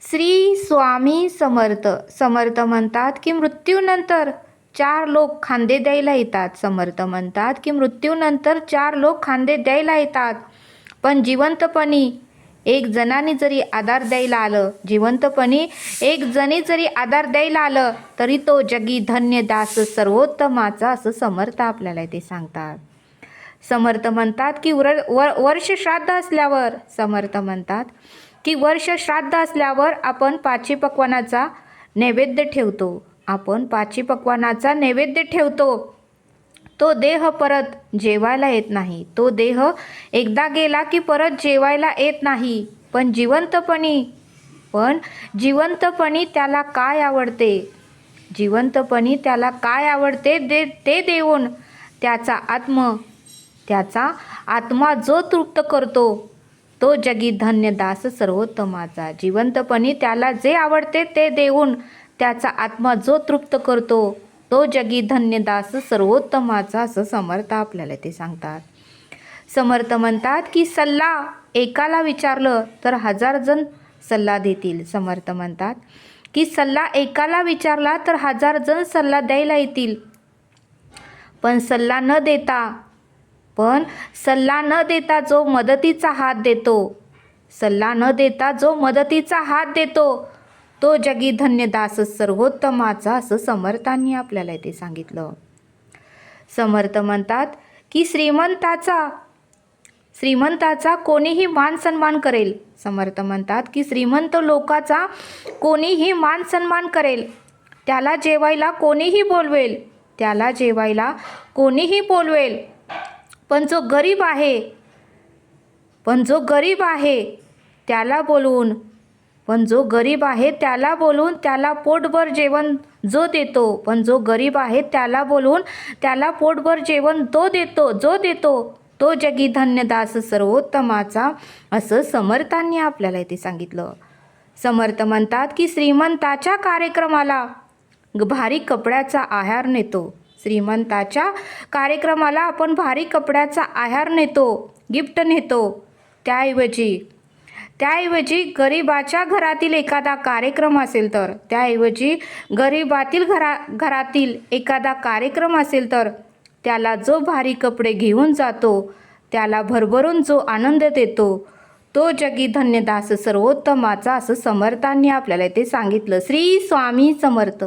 श्री स्वामी समर्थ. समर्थ म्हणतात की मृत्यूनंतर 4 लोक खांदे द्यायला येतात. समर्थ म्हणतात की मृत्यूनंतर 4 लोक खांदे द्यायला येतात. पण जिवंतपणी एक जणाने जरी आधार द्यायला आलं, जिवंतपणी एक जणी जरी आधार द्यायला आलं, तरी तो जगी धन्य दास सर्वोत्तमाचा, असं समर्थ आपल्याला ते सांगतात. समर्थ म्हणतात की वर्ष श्राद्ध असल्यावर, समर्थ म्हणतात की वर्ष श्राद्ध असल्यावर आपण पाची पक्वानाचा नैवेद्य ठेवतो. आपण पाची पक्वानाचा नैवेद्य ठेवतो. तो देह परत जेवायला येत नाही. तो देह एकदा गेला की परत जेवायला येत नाही. पण जिवंतपणी त्याला काय आवडते, जिवंतपणी त्याला काय आवडते ते देऊन त्याचा आत्मा जो तृप्त करतो, तो जगी धन्य दास सर्वोत्तमाचा. जिवंतपणी त्याला जे आवडते ते देऊन त्याचा आत्मा जो तृप्त करतो, तो जगी धन्य दास सर्वोत्तमाचा, असं समर्थ आपल्याला ते सांगतात. समर्थ म्हणतात की सल्ला एकाला विचारलं तर 1000 जण सल्ला देतील. समर्थ म्हणतात की सल्ला एकाला विचारला तर 1000 जण सल्ला द्यायला येतील. पण सल्ला न देता जो मदतीचा हात देतो, तो जगी धन्य दास सर्वोत्तमाचा, असं समर्थांनी आपल्याला ते सांगितलं. समर्थ म्हणतात की श्रीमंताचा कोणीही मान सन्मान करेल. समर्थ म्हणतात की श्रीमंत लोकाचा कोणीही मान सन्मान करेल, त्याला जेवायला कोणीही बोलवेल. पण जो गरीब आहे त्याला बोलवून त्याला पोटभर जेवण जो देतो, तो जगी धन्य दास सर्वोत्तमाचा, असं समर्थांनी आपल्याला इथे सांगितलं. समर्थ म्हणतात की श्रीमंताच्या कार्यक्रमाला भारी कपड्याचा आहार नेतो. श्रीमंताच्या कार्यक्रमाला आपण भारी कपड्याचा आहार नेतो, गिफ्ट नेतो. त्याऐवजी गरिबाच्या घरातील एखादा कार्यक्रम असेल तर, घरातील एखादा कार्यक्रम असेल तर त्याला जो भारी कपडे घेऊन जातो, त्याला भरभरून जो आनंद देतो, तो जगी धन्य दास सर्वोत्तमाचा, असं समर्थांनी आपल्याला ते सांगितलं. श्री स्वामी समर्थ.